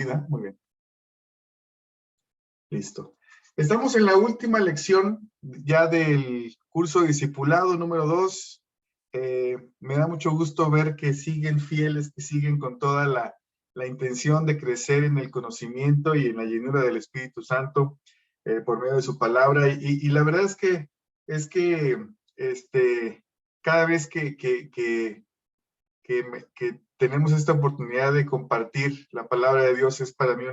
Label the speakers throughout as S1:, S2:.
S1: ¿verdad? Muy bien. Listo. Estamos en la última lección ya del curso de discipulado número 2. Me da mucho gusto ver que siguen fieles, que siguen con toda la intención de crecer en el conocimiento y en la llenura del Espíritu Santo por medio de su palabra. Y la verdad es que cada vez que tenemos esta oportunidad de compartir la palabra de Dios, es para mí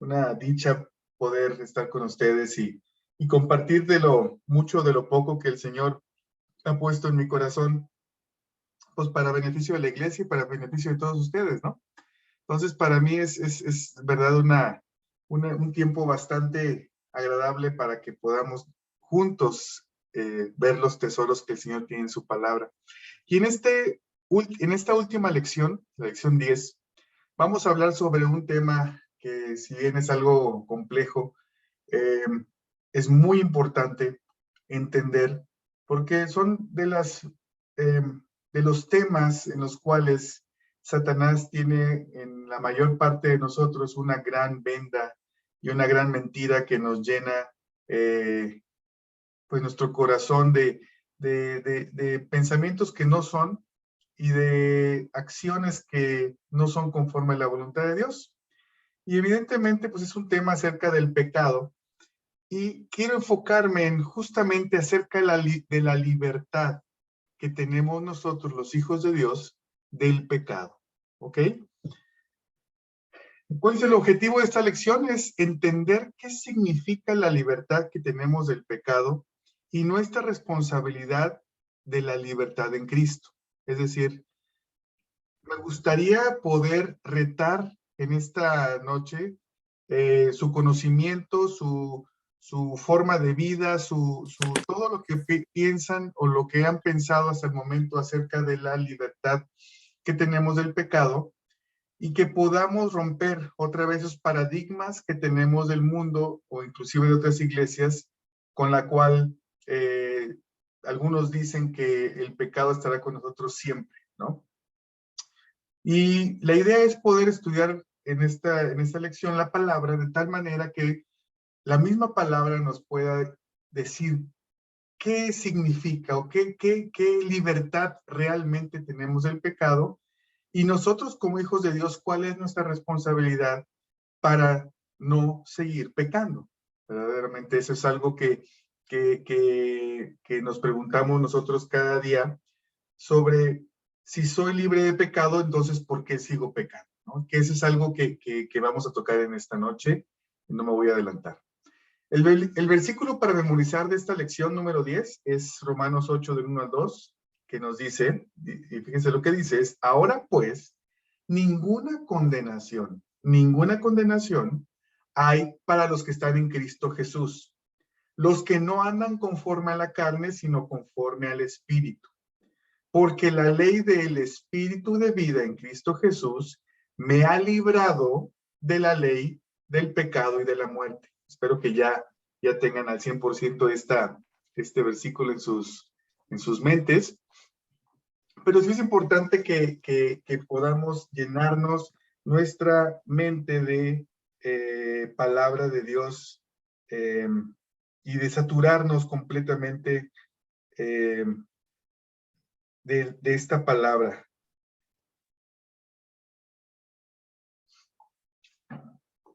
S1: una dicha poder estar con ustedes y compartir de lo mucho, de lo poco que el Señor ha puesto en mi corazón, pues para beneficio de la iglesia y para beneficio de todos ustedes, ¿no? Entonces, para mí es verdad un tiempo bastante agradable para que podamos juntos ver los tesoros que el Señor tiene en su palabra. Y en esta última lección, la lección 10, vamos a hablar sobre un tema que, si bien es algo complejo, es muy importante entender, porque son de los temas en los cuales Satanás tiene en la mayor parte de nosotros una gran venda y una gran mentira que nos llena pues nuestro corazón de pensamientos que no son y de acciones que no son conforme a la voluntad de Dios. Y evidentemente, pues es un tema acerca del pecado. Y quiero enfocarme en justamente acerca de la libertad que tenemos nosotros, los hijos de Dios, del pecado. ¿Ok? ¿Cuál es el objetivo de esta lección? Es entender qué significa la libertad que tenemos del pecado y nuestra responsabilidad de la libertad en Cristo. Es decir, me gustaría poder retar en esta noche su conocimiento, su forma de vida, todo lo que piensan o lo que han pensado hasta el momento acerca de la libertad que tenemos del pecado, y que podamos romper otra vez esos paradigmas que tenemos del mundo o inclusive de otras iglesias, con la cual algunos dicen que el pecado estará con nosotros siempre, ¿no? Y la idea es poder estudiar en esta lección la palabra de tal manera que la misma palabra nos pueda decir qué significa o qué libertad realmente tenemos del pecado, y nosotros como hijos de Dios, cuál es nuestra responsabilidad para no seguir pecando. Verdaderamente eso es algo que nos preguntamos nosotros cada día, sobre si soy libre de pecado, entonces ¿por qué sigo pecando? ¿No? Que eso es algo que vamos a tocar en esta noche, y no me voy a adelantar. El versículo para memorizar de esta lección número 10 es Romanos 8, del 1 al 2, que nos dice, y fíjense lo que dice, es: ahora pues, ninguna condenación hay para los que están en Cristo Jesús, los que no andan conforme a la carne, sino conforme al Espíritu. Porque la ley del Espíritu de vida en Cristo Jesús me ha librado de la ley del pecado y de la muerte. Espero que ya tengan al 100% este versículo en sus mentes. Pero sí es importante que podamos llenarnos nuestra mente de palabra de Dios y de saturarnos completamente de esta palabra.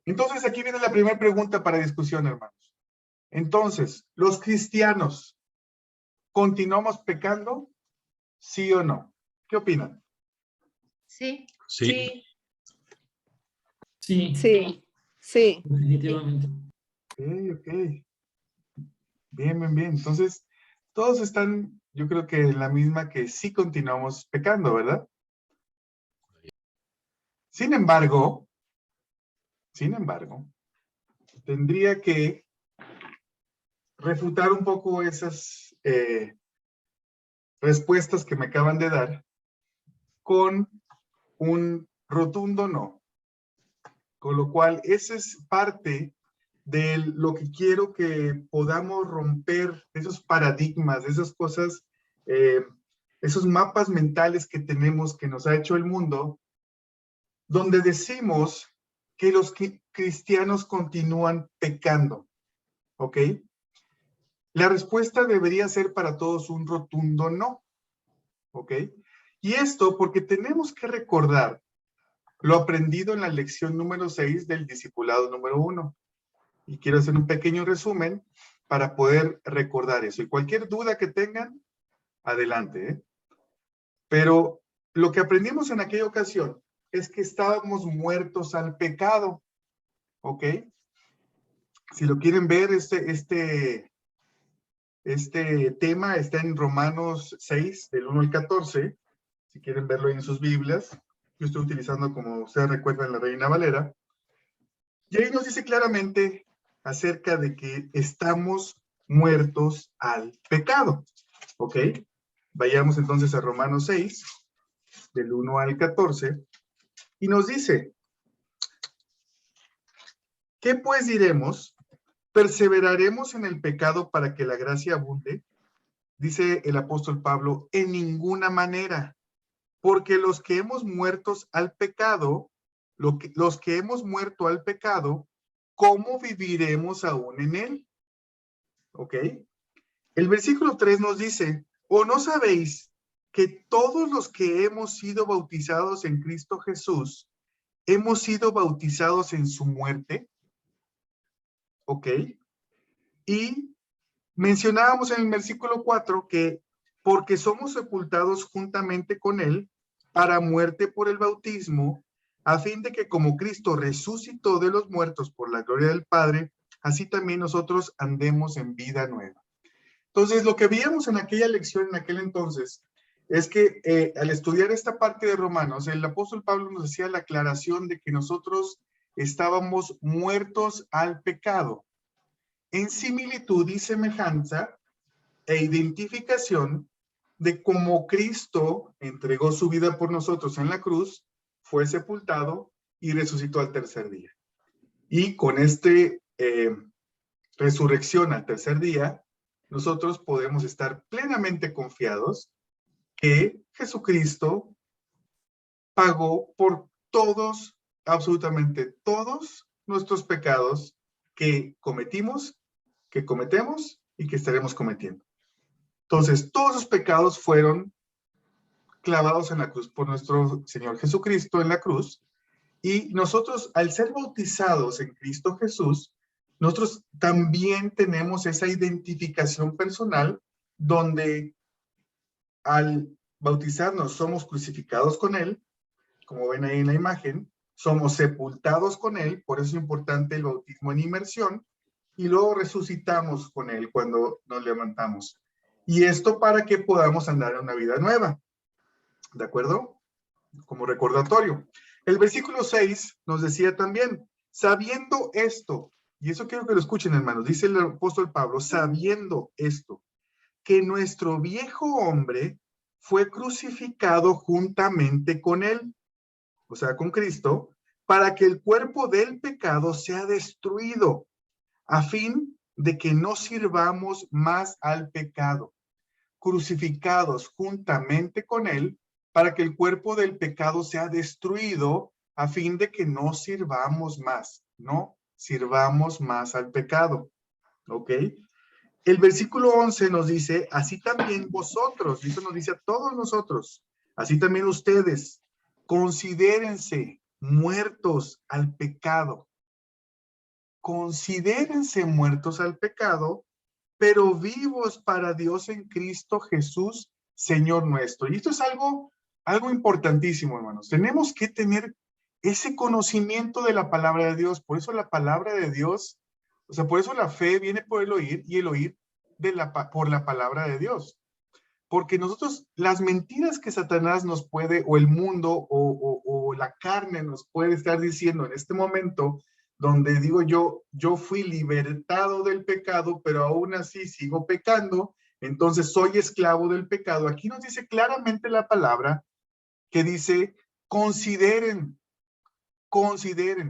S1: Entonces, aquí viene la primera pregunta para discusión, hermanos. Entonces, ¿los cristianos continuamos pecando? ¿Sí o no? ¿Qué opinan?
S2: Sí.
S3: Sí.
S4: Sí.
S5: Sí, sí.
S4: Definitivamente.
S1: Ok. Bien. Entonces, todos están, yo creo que en la misma, que sí continuamos pecando, ¿verdad? Sin embargo, tendría que refutar un poco esas respuestas que me acaban de dar con un rotundo no. Con lo cual, esa es parte de lo que quiero que podamos romper, esos paradigmas, esas cosas, esos mapas mentales que tenemos, que nos ha hecho el mundo, donde decimos que los cristianos continúan pecando, ¿ok? La respuesta debería ser para todos un rotundo no, ¿ok? Y esto porque tenemos que recordar lo aprendido en la lección número 6 del discipulado número 1. Y quiero hacer un pequeño resumen para poder recordar eso. Y cualquier duda que tengan, adelante, ¿eh? Pero lo que aprendimos en aquella ocasión es que estábamos muertos al pecado, ¿ok? Si lo quieren ver, este tema está en Romanos 6, del 1 al 14, si quieren verlo en sus Biblias. Yo estoy utilizando, como ustedes recuerdan, la Reina Valera. Y ahí nos dice claramente acerca de que estamos muertos al pecado, ¿ok? Vayamos entonces a Romanos 6, del 1 al 14, y nos dice, ¿qué pues diremos? ¿Perseveraremos en el pecado para que la gracia abunde? Dice el apóstol Pablo, en ninguna manera, porque los que hemos muertos al pecado, los que hemos muerto al pecado, ¿cómo viviremos aún en él? ¿Ok? El versículo 3 nos dice, ¿o no sabéis que todos los que hemos sido bautizados en Cristo Jesús, hemos sido bautizados en su muerte? ¿Ok? Y mencionábamos en el versículo 4 que porque somos sepultados juntamente con él para muerte por el bautismo, a fin de que como Cristo resucitó de los muertos por la gloria del Padre, así también nosotros andemos en vida nueva. Entonces, lo que veíamos en aquella lección, en aquel entonces, es que al estudiar esta parte de Romanos, el apóstol Pablo nos hacía la aclaración de que nosotros estábamos muertos al pecado, en similitud y semejanza e identificación de cómo Cristo entregó su vida por nosotros en la cruz, fue sepultado y resucitó al tercer día. Y con resurrección al tercer día, nosotros podemos estar plenamente confiados que Jesucristo pagó por todos, absolutamente todos nuestros pecados que cometimos, que cometemos y que estaremos cometiendo. Entonces, todos los pecados fueron clavados en la cruz por nuestro Señor Jesucristo en la cruz, y nosotros, al ser bautizados en Cristo Jesús, nosotros también tenemos esa identificación personal donde al bautizarnos somos crucificados con Él, como ven ahí en la imagen, somos sepultados con Él, por eso es importante el bautismo en inmersión, y luego resucitamos con Él cuando nos levantamos. Y esto para que podamos andar en una vida nueva, ¿de acuerdo? Como recordatorio. El versículo 6 nos decía también, sabiendo esto, y eso quiero que lo escuchen, hermanos, dice el apóstol Pablo, sabiendo esto, que nuestro viejo hombre fue crucificado juntamente con él, o sea, con Cristo, para que el cuerpo del pecado sea destruido, a fin de que no sirvamos más al pecado, crucificados juntamente con él, para que el cuerpo del pecado sea destruido, a fin de que no sirvamos más, no sirvamos más al pecado. ¿Ok? El versículo 11 nos dice, así también vosotros, y eso nos dice a todos nosotros, así también ustedes, considérense muertos al pecado. Considérense muertos al pecado, pero vivos para Dios en Cristo Jesús, Señor nuestro. Y esto es algo importantísimo, hermanos. Tenemos que tener ese conocimiento de la palabra de Dios. Por eso la palabra de Dios, o sea, por eso la fe viene por el oír y el oír por la palabra de Dios. Porque nosotros, las mentiras que Satanás nos puede, o el mundo, o la carne nos puede estar diciendo en este momento, donde digo yo fui libertado del pecado, pero aún así sigo pecando, entonces soy esclavo del pecado. Aquí nos dice claramente la palabra que dice, consideren,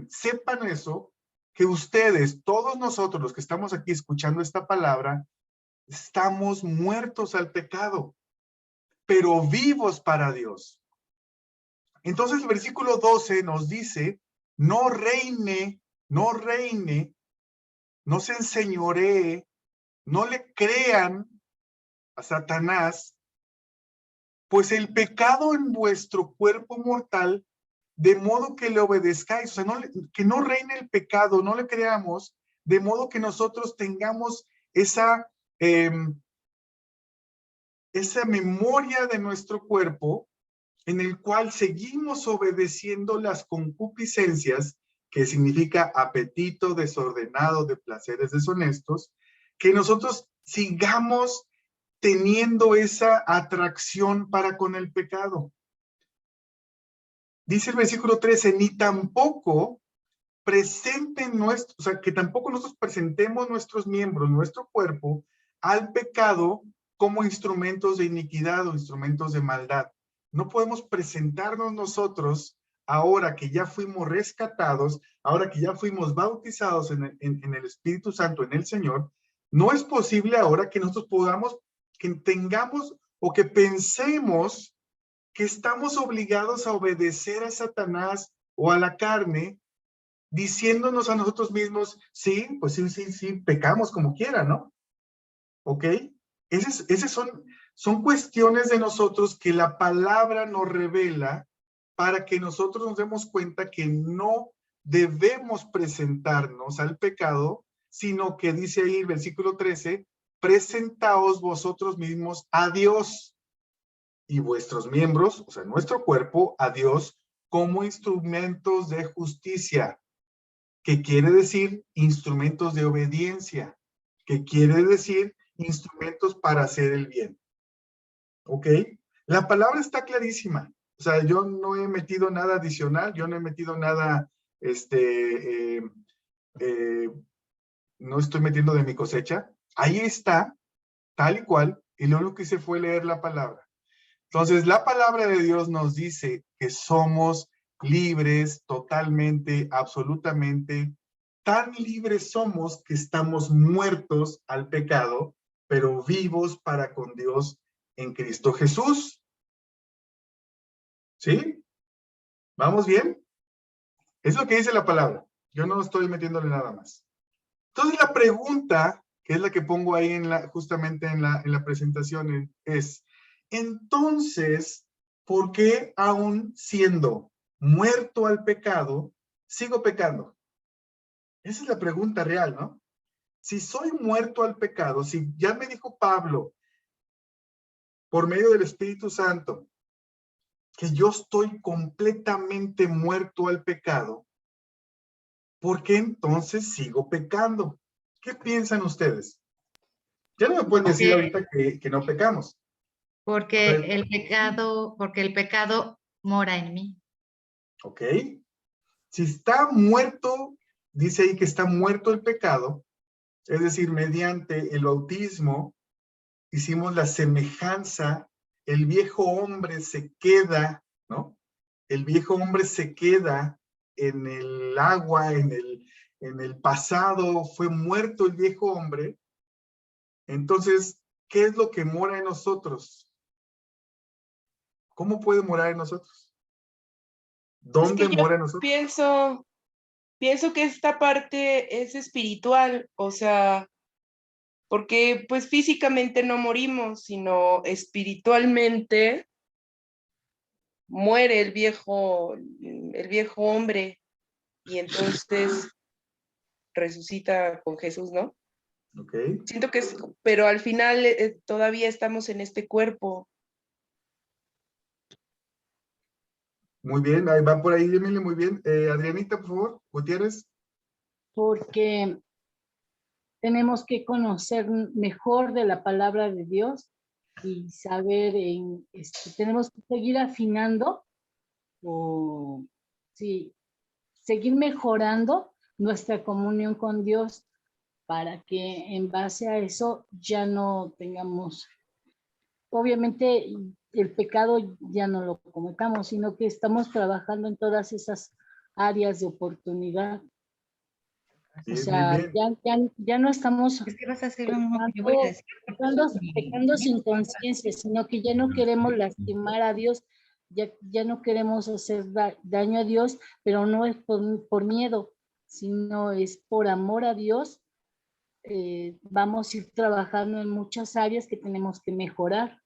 S1: sepan eso, que ustedes, todos nosotros los que estamos aquí escuchando esta palabra, estamos muertos al pecado, pero vivos para Dios. Entonces el versículo 12 nos dice no reine, no se enseñoree, no le crean a Satanás, pues el pecado en vuestro cuerpo mortal, de modo que le obedezcáis, o sea, que no reine el pecado, no le creamos, de modo que nosotros tengamos esa memoria de nuestro cuerpo en el cual seguimos obedeciendo las concupiscencias, que significa apetito desordenado de placeres deshonestos, que nosotros sigamos teniendo esa atracción para con el pecado. Dice el versículo 13, ni tampoco presenten nuestros, o sea, que tampoco nosotros presentemos nuestros miembros, nuestro cuerpo, al pecado como instrumentos de iniquidad o instrumentos de maldad. No podemos presentarnos nosotros, ahora que ya fuimos rescatados, ahora que ya fuimos bautizados en el Espíritu Santo, en el Señor, no es posible ahora que nosotros podamos, que tengamos o que pensemos que estamos obligados a obedecer a Satanás o a la carne, diciéndonos a nosotros mismos, sí, pues sí, pecamos como quiera, ¿no? ¿Ok? Esas son cuestiones de nosotros que la palabra nos revela para que nosotros nos demos cuenta que no debemos presentarnos al pecado, sino que dice ahí el versículo 13, presentaos vosotros mismos a Dios y vuestros miembros, o sea, nuestro cuerpo, a Dios como instrumentos de justicia, que quiere decir instrumentos de obediencia, que quiere decir instrumentos para hacer el bien. ¿Ok? La palabra está clarísima. O sea, yo no he metido nada adicional, yo no he metido nada, no estoy metiendo de mi cosecha. Ahí está, tal y cual, y lo único que hice fue leer la palabra. Entonces, la palabra de Dios nos dice que somos libres totalmente, absolutamente. Tan libres somos que estamos muertos al pecado, pero vivos para con Dios en Cristo Jesús. ¿Sí? ¿Vamos bien? Es lo que dice la palabra. Yo no estoy metiéndole nada más. Entonces, la pregunta, que es la que pongo ahí justamente en la presentación, es, entonces, ¿por qué aún siendo muerto al pecado, sigo pecando? Esa es la pregunta real, ¿no? Si soy muerto al pecado, si ya me dijo Pablo, por medio del Espíritu Santo, que yo estoy completamente muerto al pecado, ¿por qué entonces sigo pecando? ¿Qué piensan ustedes? Ya no me pueden decir ahorita que no pecamos.
S2: Porque el pecado mora en mí.
S1: Ok. Si está muerto, dice ahí que está muerto el pecado, es decir, mediante el bautismo, hicimos la semejanza, el viejo hombre se queda, ¿no? El viejo hombre se queda en el agua, en el pasado, fue muerto el viejo hombre. Entonces, ¿qué es lo que mora en nosotros? ¿Cómo puede morar en nosotros? ¿Dónde mora en nosotros?
S3: Pienso que esta parte es espiritual, o sea, porque pues físicamente no morimos, sino espiritualmente muere el viejo hombre y entonces resucita con Jesús, ¿no?
S1: Ok.
S3: Siento que pero al final todavía estamos en este cuerpo.
S1: Muy bien, ahí va por ahí, dímele muy bien. Adrianita, por favor, Gutiérrez.
S4: Porque tenemos que conocer mejor de la palabra de Dios y saber, tenemos que seguir afinando o sí, seguir mejorando nuestra comunión con Dios para que en base a eso ya no tengamos, obviamente el pecado ya no lo cometamos, sino que estamos trabajando en todas esas áreas de oportunidad.
S1: Sí,
S4: O sea, ya no estamos
S2: Es que vas a hacer lo mismo que yo voy a decir.
S4: pecando sin conciencia, sino que ya no queremos lastimar a Dios ya no queremos hacer daño a Dios, pero no es por miedo, sino es por amor a Dios. Vamos a ir trabajando en muchas áreas que tenemos que mejorar.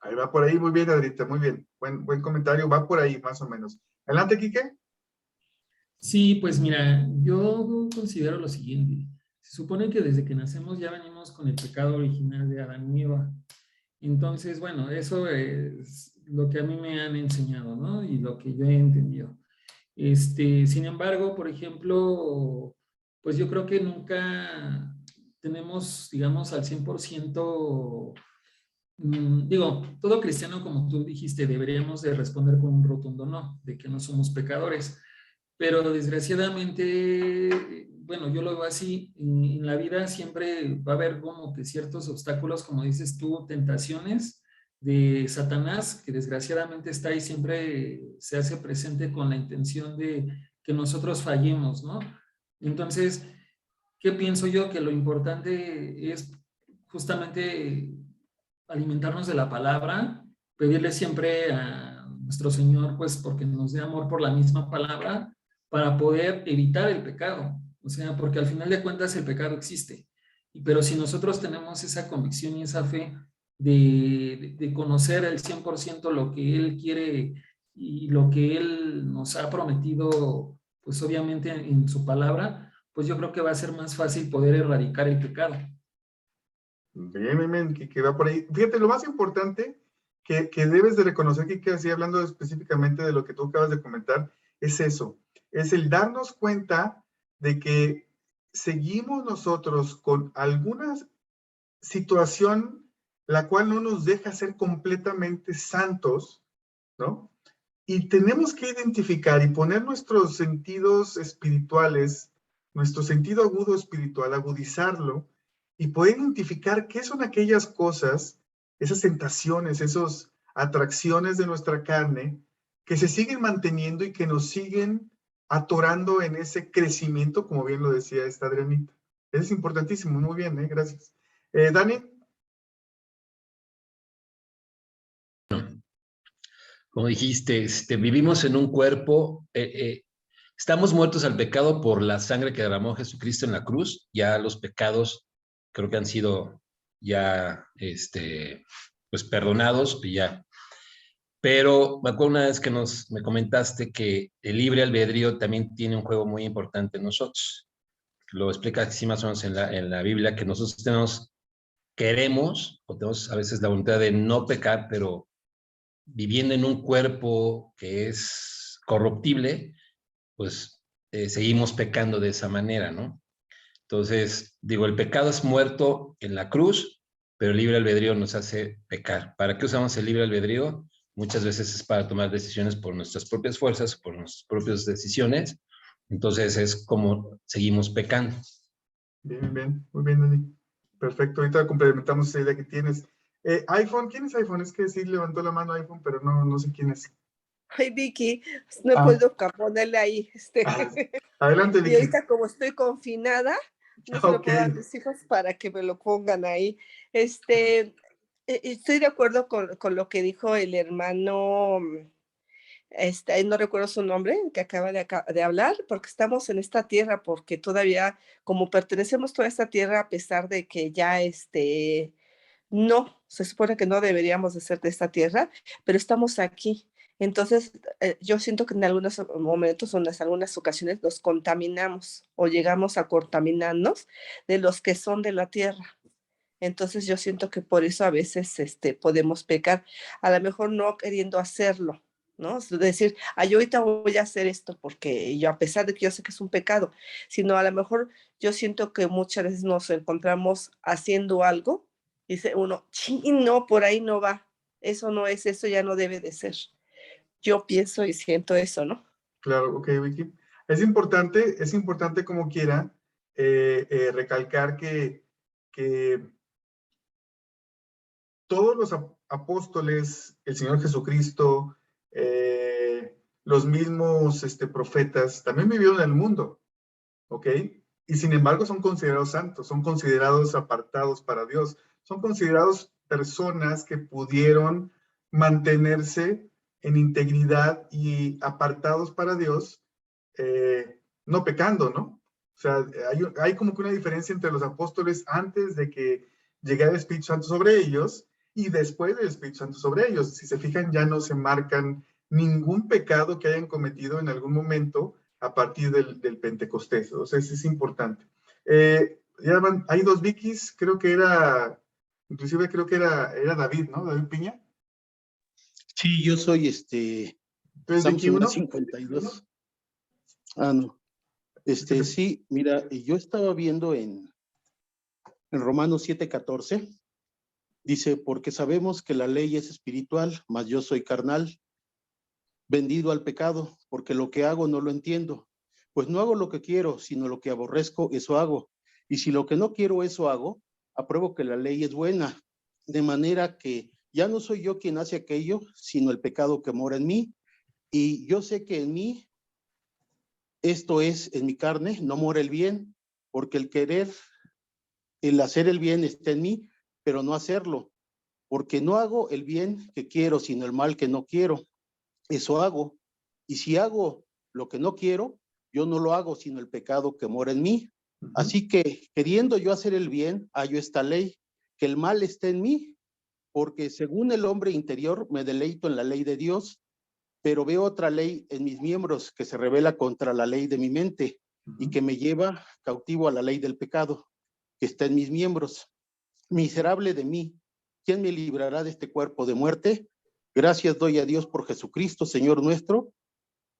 S1: Ahí va por ahí, muy bien, Adrita, muy bien. Buen comentario, va por ahí más o menos. Adelante, Quique.
S5: Sí, pues mira, yo considero lo siguiente. Se supone que desde que nacemos ya venimos con el pecado original de Adán y Eva. Entonces, bueno, eso es lo que a mí me han enseñado, ¿no? Y lo que yo he entendido. Sin embargo, por ejemplo, pues yo creo que nunca tenemos, digamos, al 100%, digo, todo cristiano, como tú dijiste, deberíamos de responder con un rotundo no, de que no somos pecadores. Pero desgraciadamente, bueno, yo lo veo así, en la vida siempre va a haber como que ciertos obstáculos, como dices tú, tentaciones de Satanás, que desgraciadamente está ahí, siempre se hace presente con la intención de que nosotros fallemos, ¿no? Entonces, ¿qué pienso yo? Que lo importante es justamente alimentarnos de la palabra, pedirle siempre a nuestro Señor, pues, porque nos dé amor por la misma palabra, para poder evitar el pecado. O sea, porque al final de cuentas el pecado existe. Pero si nosotros tenemos esa convicción y esa fe de conocer al 100% lo que Él quiere y lo que Él nos ha prometido, pues obviamente en su palabra, pues yo creo que va a ser más fácil poder erradicar el pecado.
S1: Bien, que va por ahí. Fíjate, lo más importante que debes de reconocer, que así hablando específicamente de lo que tú acabas de comentar, es eso. Es el darnos cuenta de que seguimos nosotros con alguna situación la cual no nos deja ser completamente santos, ¿no? Y tenemos que identificar y poner nuestros sentidos espirituales, nuestro sentido agudo espiritual, agudizarlo, y poder identificar qué son aquellas cosas, esas tentaciones, esas atracciones de nuestra carne, que se siguen manteniendo y que nos siguen atorando en ese crecimiento, como bien lo decía esta Adrianita. Eso es importantísimo, muy bien, gracias. Dani.
S6: Como dijiste, vivimos en un cuerpo, estamos muertos al pecado por la sangre que derramó Jesucristo en la cruz. Ya los pecados creo que han sido ya, pues perdonados y ya. Pero me acuerdo una vez que me comentaste que el libre albedrío también tiene un juego muy importante en nosotros. Lo explica así más o menos en la Biblia, que nosotros queremos, o tenemos a veces la voluntad de no pecar, pero viviendo en un cuerpo que es corruptible, pues seguimos pecando de esa manera, ¿no? Entonces, digo, el pecado es muerto en la cruz, pero el libre albedrío nos hace pecar. ¿Para qué usamos el libre albedrío? Muchas veces es para tomar decisiones por nuestras propias fuerzas, por nuestras propias decisiones. Entonces es como seguimos pecando.
S1: Bien, muy bien, Dani. Perfecto, ahorita complementamos esa idea que tienes. iPhone, ¿quién es iPhone? Es que sí levantó la mano iPhone, pero no sé quién es.
S3: Ay, Vicky, no puedo ponerle ahí.
S1: Adelante, Vicky.
S3: Y ahorita como estoy confinada, no se lo puedo dar a mis hijos para que me lo pongan ahí. Estoy de acuerdo con lo que dijo el hermano, no recuerdo su nombre, que acaba de hablar, porque estamos en esta tierra, porque todavía, como pertenecemos toda esta tierra, a pesar de que ya no, se supone que no deberíamos de ser de esta tierra, pero estamos aquí. Entonces, yo siento que en algunos momentos o en algunas ocasiones nos contaminamos o llegamos a contaminarnos de los que son de la tierra. Entonces, yo siento que por eso a veces podemos pecar, a lo mejor no queriendo hacerlo, ¿no? Es decir, yo ahorita voy a hacer esto porque yo, a pesar de que yo sé que es un pecado, sino a lo mejor yo siento que muchas veces nos encontramos haciendo algo y dice uno, no, por ahí no va, eso no es, eso ya no debe de ser. Yo pienso y siento eso, ¿no?
S1: Claro, ok, Vicky. Es importante como quiera recalcar que todos los apóstoles, el Señor Jesucristo, los mismos profetas, también vivieron en el mundo, ¿ok? Y sin embargo son considerados santos, son considerados apartados para Dios, son considerados personas que pudieron mantenerse en integridad y apartados para Dios, no pecando, ¿no? O sea, hay como que una diferencia entre los apóstoles antes de que llegara el Espíritu Santo sobre ellos y después del Espíritu Santo sobre ellos. Si se fijan, ya no se marcan ningún pecado que hayan cometido en algún momento a partir del Pentecostés. O sea, eso es importante. Hay dos Vikis, creo que era, inclusive creo que era David, ¿no? David Piña.
S7: Sí, yo soy Estamos en
S1: 3:21.
S7: la 52. Ah, no. Sí, mira, yo estaba viendo en Romanos 7:14, dice, porque sabemos que la ley es espiritual, mas yo soy carnal, vendido al pecado, porque lo que hago no lo entiendo. Pues no hago lo que quiero, sino lo que aborrezco, eso hago. Y si lo que no quiero, eso hago, apruebo que la ley es buena, de manera que ya no soy yo quien hace aquello, sino el pecado que mora en mí. Y yo sé que en mí, esto es, en mi carne, no mora el bien, porque el hacer el bien está en mí, pero no hacerlo, porque no hago el bien que quiero, sino el mal que no quiero. Eso hago. Y si hago lo que no quiero, yo no lo hago, sino el pecado que mora en mí. Así que, queriendo yo hacer el bien, hallo esta ley, que el mal está en mí, porque según el hombre interior me deleito en la ley de Dios, pero veo otra ley en mis miembros que se revela contra la ley de mi mente y que me lleva cautivo a la ley del pecado que está en mis miembros. Miserable de mí, ¿quién me librará de este cuerpo de muerte? Gracias doy a Dios por Jesucristo, Señor nuestro.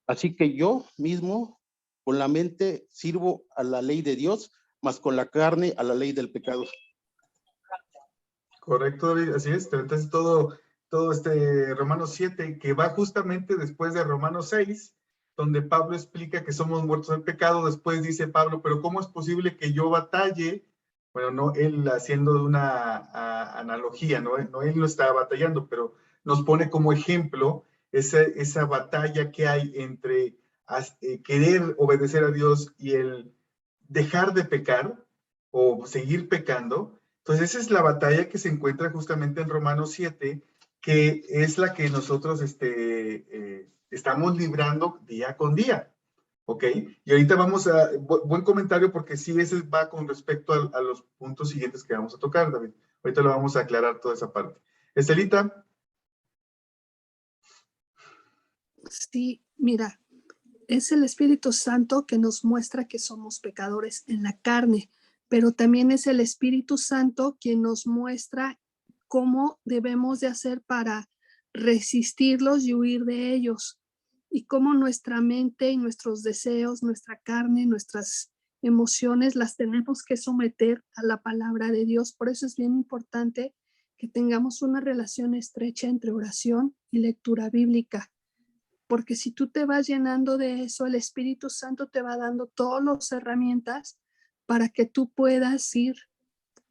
S7: Así que yo mismo, con la mente, sirvo a la ley de Dios, mas con la carne a la ley del pecado.
S1: Correcto, David, así es. Entonces todo Romanos 7, que va justamente después de Romanos 6, donde Pablo explica que somos muertos al pecado. Después dice Pablo, pero ¿cómo es posible que yo batalle? Bueno, no él haciendo una analogía, ¿no? Él no estaba batallando, pero nos pone como ejemplo esa batalla que hay entre querer obedecer a Dios y el dejar de pecar o seguir pecando. Entonces esa es la batalla que se encuentra justamente en Romanos 7, que es la que nosotros estamos librando día con día. ¿Ok? Y ahorita vamos a, buen comentario porque sí, ese va con respecto a los puntos siguientes que vamos a tocar, David. Ahorita lo vamos a aclarar toda esa parte. Estelita.
S8: Sí, mira, es el Espíritu Santo que nos muestra que somos pecadores en la carne, pero también es el Espíritu Santo quien nos muestra cómo debemos de hacer para resistirlos y huir de ellos, y cómo nuestra mente y nuestros deseos, nuestra carne, nuestras emociones las tenemos que someter a la palabra de Dios. Por eso es bien importante que tengamos una relación estrecha entre oración y lectura bíblica, porque si tú te vas llenando de eso, el Espíritu Santo te va dando todas las herramientas para que tú puedas ir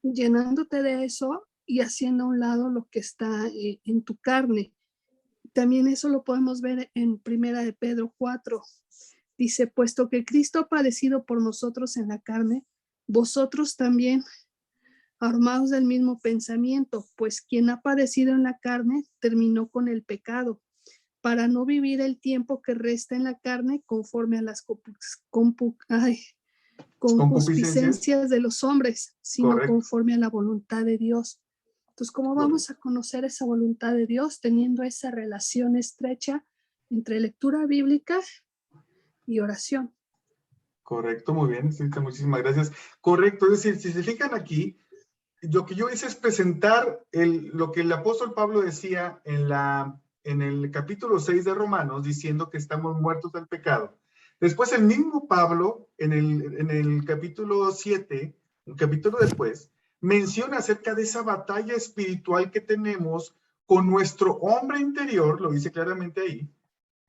S8: llenándote de eso y haciendo a un lado lo que está en tu carne. También eso lo podemos ver en 1 de Pedro 4. Dice, puesto que Cristo ha padecido por nosotros en la carne, vosotros también, armados del mismo pensamiento, pues quien ha padecido en la carne terminó con el pecado, para no vivir el tiempo que resta en la carne conforme a las concupiscencias de los hombres, sino
S1: Correcto.
S8: conforme a la voluntad de Dios. Entonces, ¿cómo vamos a conocer esa voluntad de Dios? Teniendo esa relación estrecha entre lectura bíblica y oración.
S1: Correcto, muy bien, Estelita, muchísimas gracias. Correcto, es decir, si se fijan aquí, lo que yo hice es presentar lo que el apóstol Pablo decía en el capítulo 6 de Romanos, diciendo que estamos muertos del pecado. Después el mismo Pablo, en el capítulo 7, un capítulo después, menciona acerca de esa batalla espiritual que tenemos con nuestro hombre interior, lo dice claramente ahí,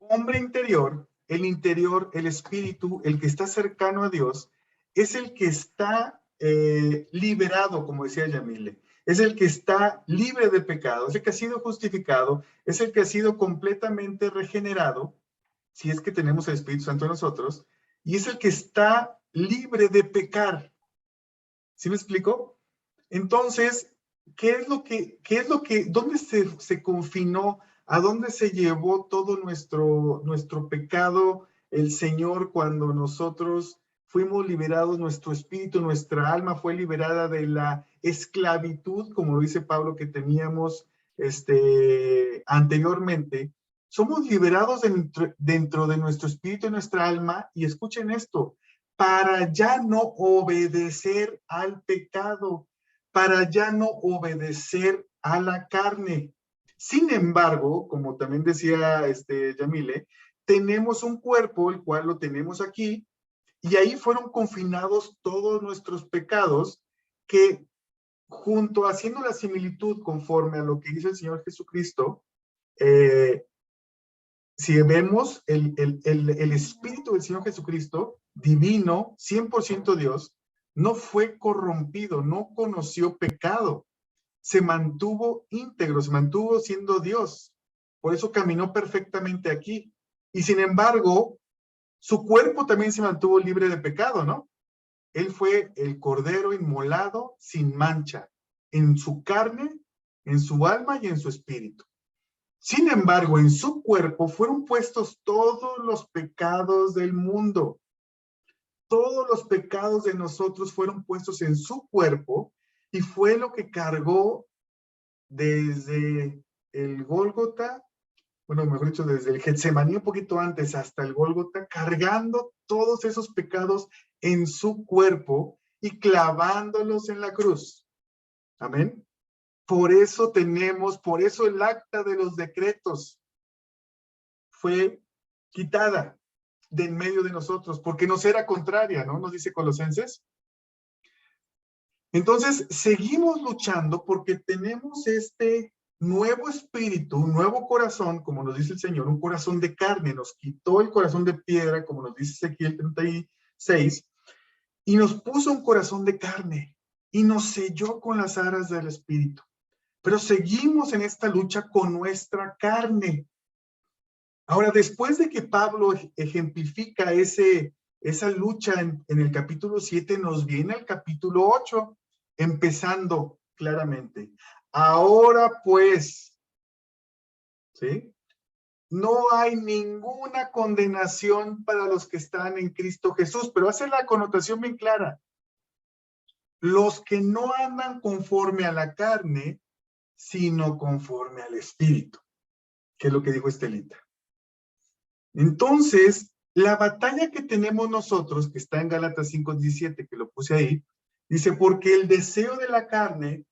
S1: hombre interior, el espíritu, el que está cercano a Dios, es el que está liberado, como decía Yamile, es el que está libre de pecado, es el que ha sido justificado, es el que ha sido completamente regenerado, si es que tenemos el Espíritu Santo en nosotros, y es el que está libre de pecar. ¿Sí me explico? Entonces, ¿dónde se confinó ¿A dónde se llevó todo nuestro pecado el Señor cuando nosotros fuimos liberados, nuestro espíritu, nuestra alma fue liberada de la esclavitud, como lo dice Pablo, que teníamos anteriormente? Somos liberados dentro de nuestro espíritu y nuestra alma, y escuchen esto, para ya no obedecer al pecado, para ya no obedecer a la carne. Sin embargo, como también decía Yamile, tenemos un cuerpo, el cual lo tenemos aquí, y ahí fueron confinados todos nuestros pecados, que junto, haciendo la similitud conforme a lo que dice el Señor Jesucristo, si vemos el Espíritu del Señor Jesucristo, divino, 100% Dios, no fue corrompido, no conoció pecado, se mantuvo íntegro, se mantuvo siendo Dios. Por eso caminó perfectamente aquí. Y sin embargo, su cuerpo también se mantuvo libre de pecado, ¿no? Él fue el cordero inmolado sin mancha, en su carne, en su alma y en su espíritu. Sin embargo, en su cuerpo fueron puestos todos los pecados del mundo. Todos los pecados de nosotros fueron puestos en su cuerpo, y fue lo que cargó desde el Gólgota, bueno, mejor dicho, desde el Getsemaní un poquito antes hasta el Gólgota, cargando todos esos pecados en su cuerpo y clavándolos en la cruz. Amén. Por eso el acta de los decretos fue quitada de en medio de nosotros, porque nos era contraria, ¿no? Nos dice Colosenses. Entonces, seguimos luchando porque tenemos este nuevo espíritu, un nuevo corazón, como nos dice el Señor, un corazón de carne. Nos quitó el corazón de piedra, como nos dice Ezequiel 36, y nos puso un corazón de carne, y nos selló con las aras del espíritu. Pero seguimos en esta lucha con nuestra carne. Ahora, después de que Pablo ejemplifica esa lucha en el capítulo 7, nos viene el capítulo 8, empezando claramente. Ahora pues, ¿sí? No hay ninguna condenación para los que están en Cristo Jesús, pero hace la connotación bien clara. Los que no andan conforme a la carne, sino conforme al Espíritu, que es lo que dijo Estelita. Entonces, la batalla que tenemos nosotros, que está en Gálatas 5:17, que lo puse ahí, dice, porque el deseo de la carne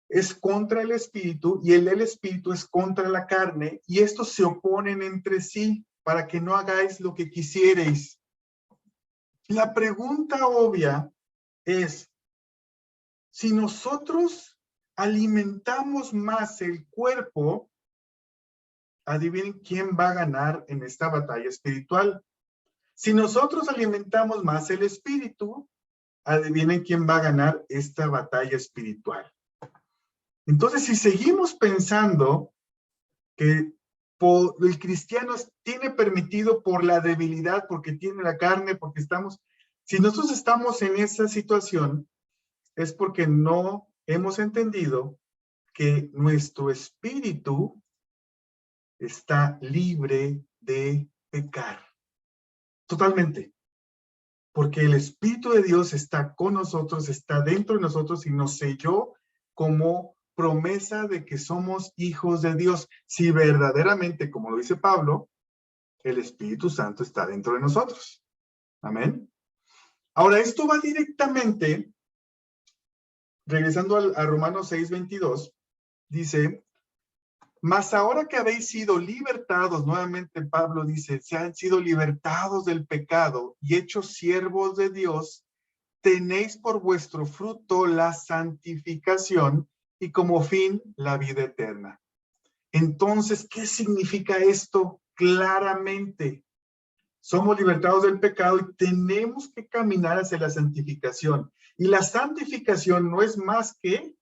S1: es contra el Espíritu, y el del Espíritu es contra la carne, y estos se oponen entre sí, para que no hagáis lo que quisierais. La pregunta obvia es, si nosotros alimentamos más el cuerpo, adivinen quién va a ganar en esta batalla espiritual. Si nosotros alimentamos más el espíritu, adivinen quién va a ganar esta batalla espiritual. Entonces, si seguimos pensando que el cristiano tiene permitido por la debilidad, porque tiene la carne, porque si nosotros estamos en esa situación, es porque no hemos entendido que nuestro espíritu está libre de pecar. Totalmente. Porque el Espíritu de Dios está con nosotros, está dentro de nosotros y nos selló como promesa de que somos hijos de Dios. Si verdaderamente, como lo dice Pablo, el Espíritu Santo está dentro de nosotros. Amén. Ahora, esto va directamente, regresando a Romanos 6:22, dice, mas ahora que habéis sido libertados, nuevamente Pablo dice, se han sido libertados del pecado y hechos siervos de Dios, tenéis por vuestro fruto la santificación y como fin la vida eterna. Entonces, ¿qué significa esto? Claramente, somos libertados del pecado y tenemos que caminar hacia la santificación. Y la santificación no es más que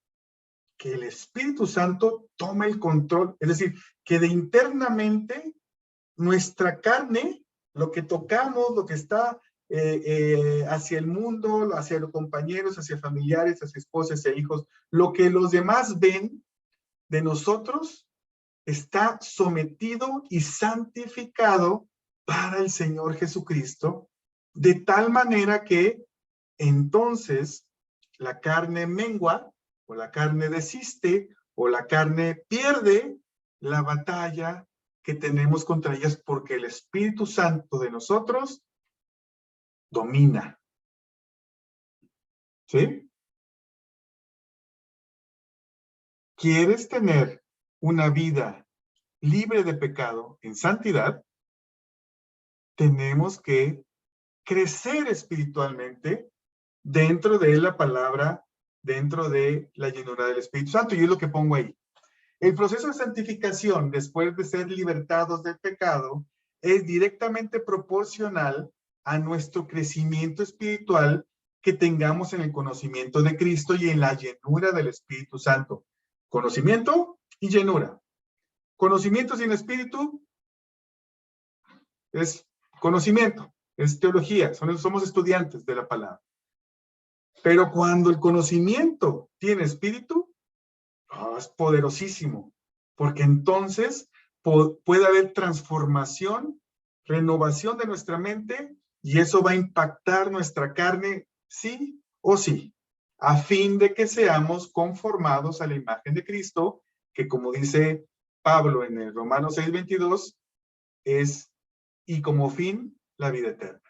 S1: el Espíritu Santo tome el control, es decir, que de internamente nuestra carne, lo que tocamos, lo que está hacia el mundo, hacia los compañeros, hacia familiares, hacia esposas, hacia hijos, lo que los demás ven de nosotros, está sometido y santificado para el Señor Jesucristo, de tal manera que entonces la carne mengua, o la carne desiste, o la carne pierde la batalla que tenemos contra ellas, porque el Espíritu Santo de nosotros domina. ¿Sí? ¿Quieres tener una vida libre de pecado en santidad? Tenemos que crecer espiritualmente dentro de la palabra, dentro de la llenura del Espíritu Santo. Y es lo que pongo ahí. El proceso de santificación, después de ser libertados del pecado, es directamente proporcional a nuestro crecimiento espiritual que tengamos en el conocimiento de Cristo y en la llenura del Espíritu Santo. Conocimiento y llenura. Conocimiento sin espíritu es conocimiento, es teología, somos estudiantes de la palabra. Pero cuando el conocimiento tiene espíritu, es poderosísimo, porque entonces puede haber transformación, renovación de nuestra mente, y eso va a impactar nuestra carne, sí o sí, a fin de que seamos conformados a la imagen de Cristo, que como dice Pablo en el Romanos 6:22, es, y como fin, la vida eterna.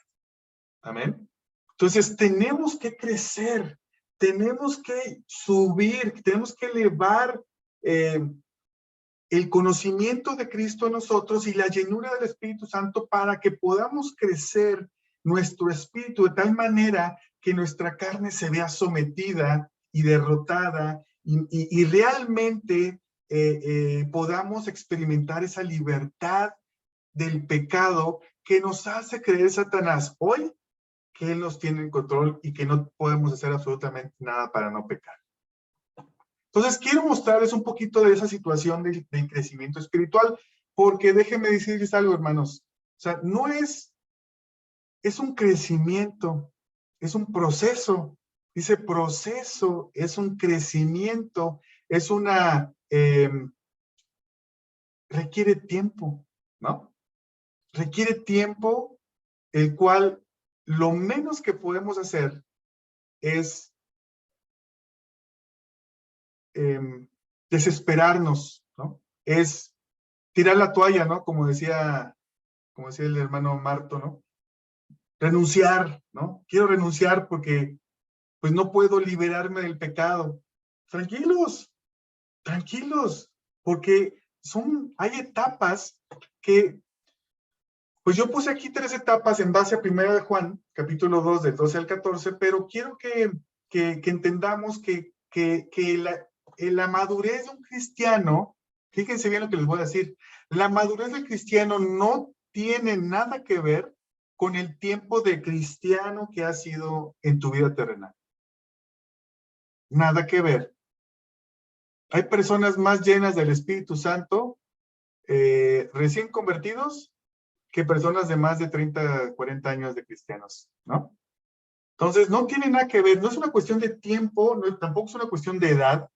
S1: Amén. Entonces tenemos que crecer, tenemos que subir, tenemos que elevar el conocimiento de Cristo en nosotros y la llenura del Espíritu Santo para que podamos crecer nuestro espíritu de tal manera que nuestra carne se vea sometida y derrotada y realmente podamos experimentar esa libertad del pecado que nos hace creer Satanás hoy que él nos tiene en control y que no podemos hacer absolutamente nada para no pecar. Entonces, quiero mostrarles un poquito de esa situación de crecimiento espiritual, porque déjenme decirles algo, hermanos. O sea, no es un crecimiento, es un proceso. Dice proceso, es un crecimiento, es una, requiere tiempo, ¿no? Requiere tiempo, el cual lo menos que podemos hacer es desesperarnos, ¿no? Es tirar la toalla, ¿no? Como decía el hermano Marto, ¿no? Renunciar, ¿no? Quiero renunciar porque pues no puedo liberarme del pecado. Tranquilos, tranquilos, porque hay etapas que, pues yo puse aquí 3 etapas en base a 1 de Juan, capítulo 2, del 12 al 14, pero quiero que entendamos que la madurez de un cristiano, fíjense bien lo que les voy a decir, la madurez del cristiano no tiene nada que ver con el tiempo de cristiano que ha sido en tu vida terrenal. Nada que ver. Hay personas más llenas del Espíritu Santo, recién convertidos, que personas de más de 30, 40 años de cristianos, ¿no? Entonces, no tiene nada que ver, no es una cuestión de tiempo, tampoco es una cuestión de edad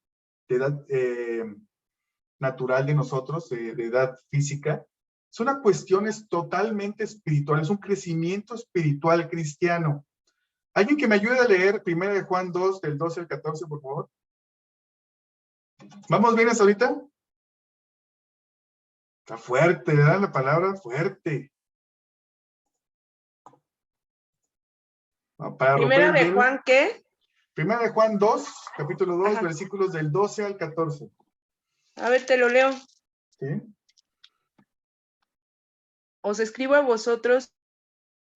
S1: natural de nosotros, de edad física. Es una cuestión totalmente espiritual, es un crecimiento espiritual cristiano. ¿Alguien que me ayude a leer 1 de Juan 2, del 12 al 14, por favor? ¿Vamos bien hasta ahorita? Está fuerte, ¿verdad? La palabra fuerte. Para
S3: Primera de Juan, ¿qué?
S1: Primera de Juan 2, capítulo 2,
S3: Ajá.
S1: versículos del 12 al 14.
S3: A ver, te lo leo.
S1: ¿Sí?
S3: Os escribo a vosotros,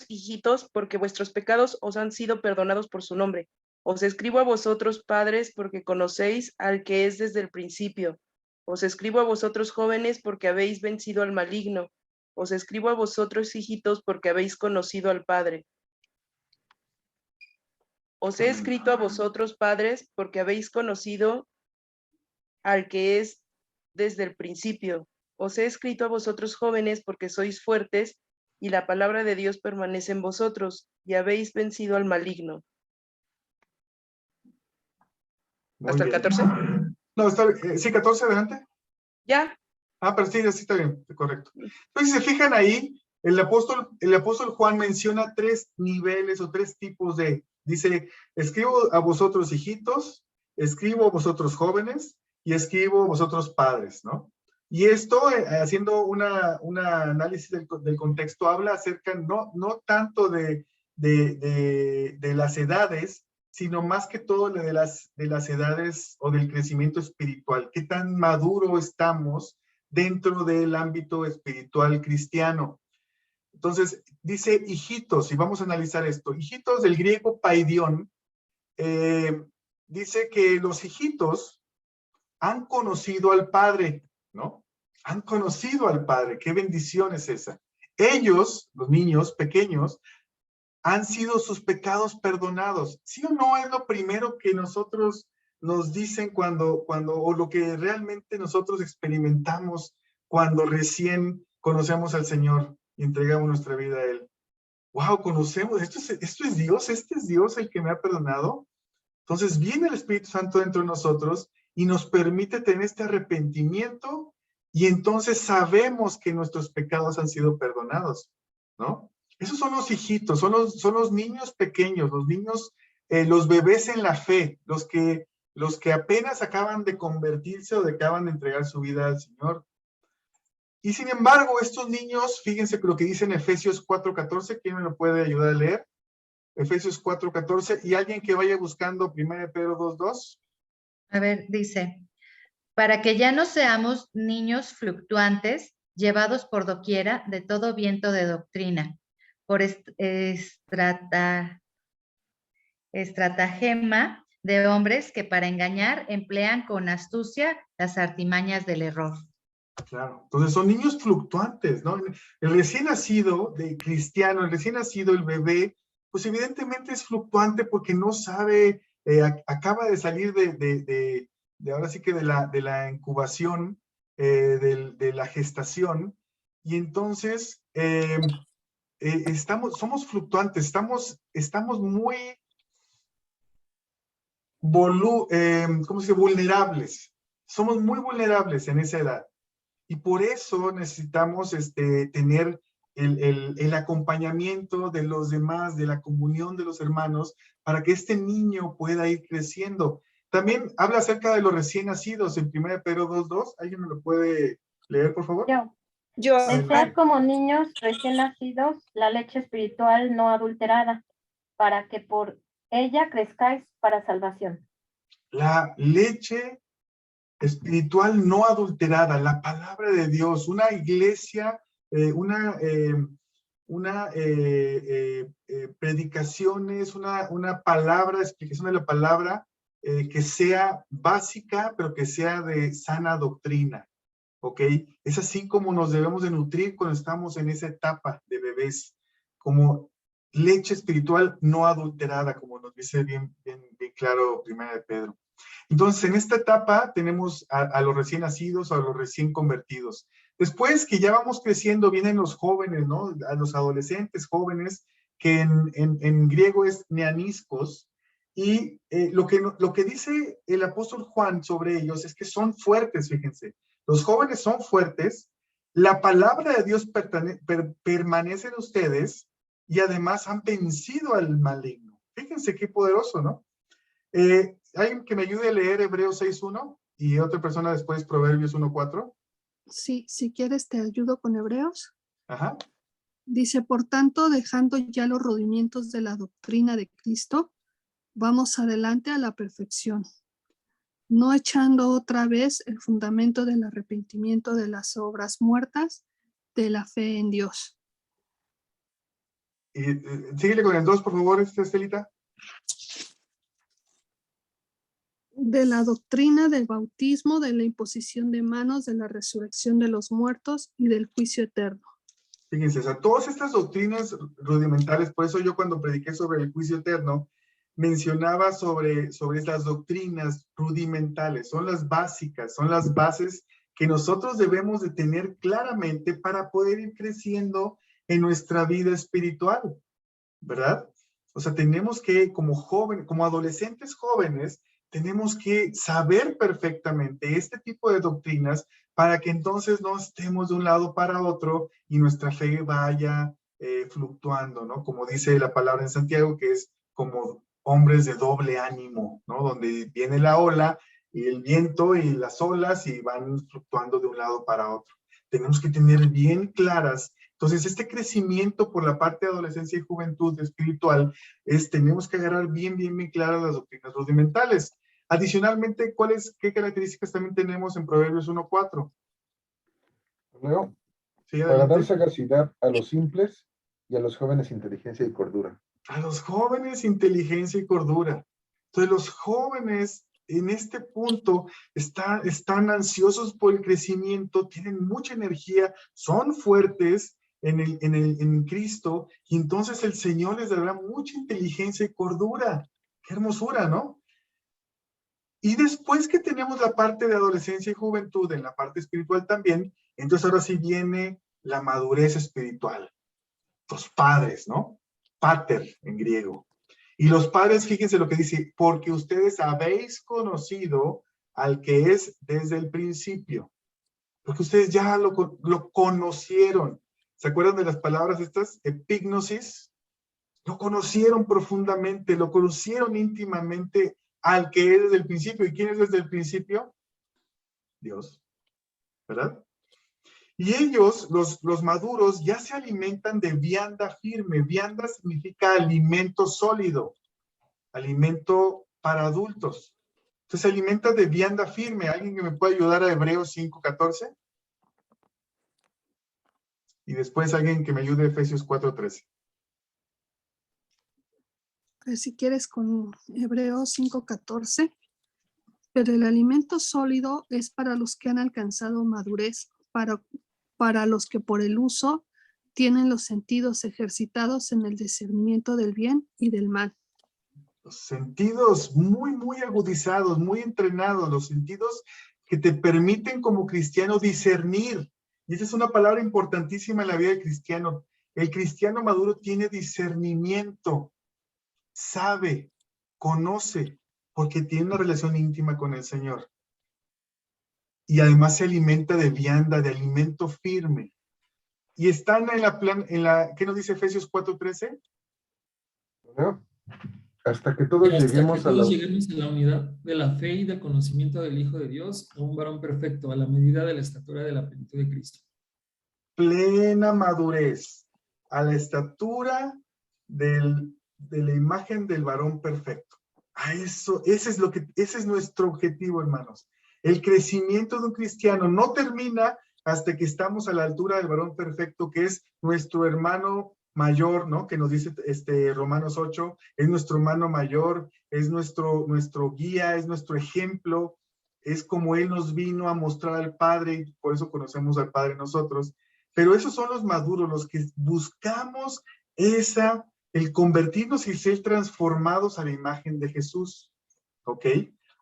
S3: hijitos, porque vuestros pecados os han sido perdonados por su nombre. Os escribo a vosotros, padres, porque conocéis al que es desde el principio. Os escribo a vosotros, jóvenes, porque habéis vencido al maligno. Os escribo a vosotros, hijitos, porque habéis conocido al Padre. Os he escrito a vosotros, padres, porque habéis conocido al que es desde el principio. Os he escrito a vosotros, jóvenes, porque sois fuertes, y la palabra de Dios permanece en vosotros, y habéis vencido al maligno.
S1: Muy
S3: ¿Hasta el
S1: bien.
S3: 14?
S1: No, está, sí, 14, adelante.
S3: ¿Ya?
S1: Pero sí, así está bien, correcto. Entonces, si se fijan ahí, el apóstol Juan menciona 3 niveles o 3 tipos de, dice, escribo a vosotros hijitos, escribo a vosotros jóvenes y escribo a vosotros padres, ¿no? Y esto, haciendo un análisis del contexto, habla acerca no tanto de las edades, sino más que todo de las edades o del crecimiento espiritual. ¿Qué tan maduro estamos dentro del ámbito espiritual cristiano? Entonces, dice hijitos, y vamos a analizar esto. Hijitos del griego paidión, dice que los hijitos han conocido al Padre, ¿no? Han conocido al Padre. ¿Qué bendición es esa? Ellos, los niños pequeños, han sido sus pecados perdonados. ¿Sí o no es lo primero que nosotros nos dicen o lo que realmente nosotros experimentamos cuando recién conocemos al Señor y entregamos nuestra vida a Él? ¡Wow! Conocemos, esto es Dios, este es Dios el que me ha perdonado. Entonces viene el Espíritu Santo dentro de nosotros y nos permite tener este arrepentimiento y entonces sabemos que nuestros pecados han sido perdonados, ¿no? Esos son los hijitos, son los niños pequeños, los niños, los bebés en la fe, los que apenas acaban de convertirse o acaban de entregar su vida al Señor. Y sin embargo, estos niños, fíjense lo que dice en Efesios 4:14, ¿quién me lo puede ayudar a leer? Efesios 4:14, y alguien que vaya buscando 1 Pedro 2:2.
S2: A ver, dice, para que ya no seamos niños fluctuantes, llevados por doquiera de todo viento de doctrina, por estratagema de hombres que para engañar emplean con astucia las artimañas del error.
S1: Claro, entonces son niños fluctuantes, ¿no? El recién nacido de cristiano, el recién nacido, el bebé, pues evidentemente es fluctuante porque no sabe, acaba de salir de ahora sí que de la incubación, de la gestación, y entonces somos fluctuantes, estamos muy ¿cómo se dice? Vulnerables. Somos muy vulnerables en esa edad. Y por eso necesitamos tener el acompañamiento de los demás, de la comunión de los hermanos, para que este niño pueda ir creciendo. También habla acerca de los recién nacidos en 1 Pedro 2:2. ¿Alguien me lo puede leer, por favor?
S3: Yo.
S9: Desead como niños recién nacidos la leche espiritual no adulterada, para que por ella crezcáis para salvación.
S1: La leche espiritual no adulterada, la palabra de Dios, una iglesia, predicaciones, una palabra, explicación de la palabra que sea básica, pero que sea de sana doctrina, ¿ok? Es así como nos debemos de nutrir cuando estamos en esa etapa de bebés, como leche espiritual no adulterada, como nos dice bien claro 1 Pedro. Entonces, en esta etapa tenemos a los recién nacidos, a los recién convertidos. Después que ya vamos creciendo, vienen los jóvenes, ¿no? A los adolescentes jóvenes, que en griego es neaniskos, y lo que dice el apóstol Juan sobre ellos es que son fuertes, fíjense. Los jóvenes son fuertes, la palabra de Dios permanece en ustedes, y además han vencido al maligno. Fíjense qué poderoso, ¿no? ¿Alguien que me ayude a leer Hebreos 6:1 y otra persona después Proverbios 1:4?
S8: Sí, si quieres te ayudo con Hebreos.
S1: Ajá.
S8: Dice, por tanto, dejando ya los rudimientos de la doctrina de Cristo, vamos adelante a la perfección, no echando otra vez el fundamento del arrepentimiento de las obras muertas, de la fe en Dios.
S1: Y síguele con el 2, por favor, Estelita.
S8: De la doctrina del bautismo, de la imposición de manos, de la resurrección de los muertos y del juicio eterno.
S1: Fíjense, o sea, todas estas doctrinas rudimentales, por eso yo cuando prediqué sobre el juicio eterno, mencionaba sobre estas doctrinas rudimentales, son las básicas, son las bases que nosotros debemos de tener claramente para poder ir creciendo en nuestra vida espiritual, ¿verdad? O sea, tenemos que, como adolescentes jóvenes, tenemos que saber perfectamente este tipo de doctrinas para que entonces no estemos de un lado para otro y nuestra fe vaya fluctuando, ¿no? Como dice la palabra en Santiago, que es como hombres de doble ánimo, ¿no? Donde viene la ola y el viento y las olas y van fluctuando de un lado para otro. Tenemos que tener bien claras. Entonces, este crecimiento por la parte de adolescencia y juventud espiritual tenemos que agarrar bien claras las doctrinas rudimentales. Adicionalmente, ¿qué características también tenemos en Proverbios 1:4?
S10: Leo,
S1: Sí,
S10: para dar
S1: adelante.
S10: sagacidad a los simples y a los jóvenes inteligencia y cordura.
S1: A los jóvenes inteligencia y cordura. Entonces, los jóvenes en este punto están ansiosos por el crecimiento, tienen mucha energía, son fuertes en Cristo, y entonces el Señor les dará mucha inteligencia y cordura. Qué hermosura, ¿no? Y después que tenemos la parte de adolescencia y juventud, en la parte espiritual también, entonces ahora sí viene la madurez espiritual. Los padres, ¿no? Pater en griego. Y los padres, fíjense lo que dice, porque ustedes habéis conocido al que es desde el principio. Porque ustedes ya lo conocieron. ¿Se acuerdan de las palabras estas? Epignosis. Lo conocieron profundamente, lo conocieron íntimamente al que es desde el principio. ¿Y quién es desde el principio? Dios. ¿Verdad? Y ellos, los maduros, ya se alimentan de vianda firme. Vianda significa alimento sólido, alimento para adultos. Entonces se alimenta de vianda firme. ¿Alguien que me pueda ayudar a Hebreos 5:14? Y después alguien que me ayude a Efesios 4:13.
S8: Pues si quieres con Hebreos 5:14. Pero el alimento sólido es para los que han alcanzado madurez, para los que por el uso tienen los sentidos ejercitados en el discernimiento del bien y del mal.
S1: Los sentidos muy agudizados, muy entrenados, los sentidos que te permiten como cristiano discernir. Y esa es una palabra importantísima en la vida del cristiano. El cristiano maduro tiene discernimiento, sabe, conoce, porque tiene una relación íntima con el Señor. Y además se alimenta de vianda, de alimento firme. Y están ¿qué nos dice Efesios 4:13?
S10: Leo, hasta que todos lleguemos a la
S5: unidad de la fe y del conocimiento del Hijo de Dios, a un varón perfecto, a la medida de la estatura de la plenitud de Cristo.
S1: Plena madurez, a la estatura de la imagen del varón perfecto. A eso, ese es nuestro objetivo, hermanos. El crecimiento de un cristiano no termina hasta que estamos a la altura del varón perfecto, que es nuestro hermano mayor, ¿no? Que nos dice Romanos 8, es nuestro hermano mayor, es nuestro guía, es nuestro ejemplo, es como Él nos vino a mostrar al Padre, y por eso conocemos al Padre nosotros. Pero esos son los maduros, los que buscamos el convertirnos y ser transformados a la imagen de Jesús. ¿Ok?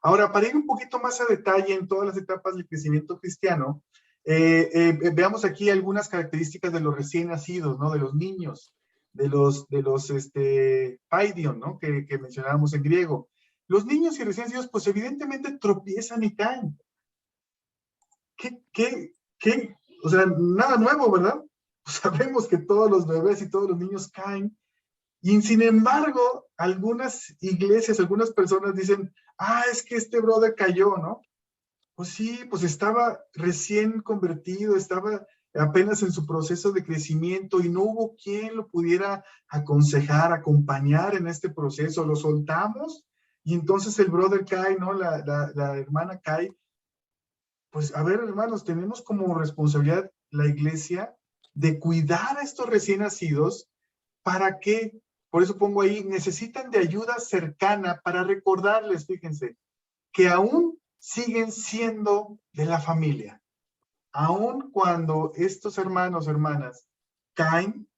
S1: Ahora, para ir un poquito más a detalle en todas las etapas del crecimiento cristiano, veamos aquí algunas características de los recién nacidos, ¿no? De los niños, de los paidion, ¿no? Que mencionábamos en griego. Los niños y recién nacidos, pues evidentemente tropiezan y caen. ¿Qué? O sea, nada nuevo, ¿verdad? Pues sabemos que todos los bebés y todos los niños caen. Y sin embargo, algunas iglesias, algunas personas dicen, es que este brother cayó, ¿no? Pues sí, pues estaba recién convertido, estaba apenas en su proceso de crecimiento y no hubo quien lo pudiera aconsejar, acompañar en este proceso. Lo soltamos y entonces el brother cae, ¿no? La hermana cae. Pues a ver, hermanos, tenemos como responsabilidad la iglesia de cuidar a estos recién nacidos para que, por eso pongo ahí, necesitan de ayuda cercana para recordarles, fíjense, que aún siguen siendo de la familia. Aún cuando estos hermanos, hermanas, caen,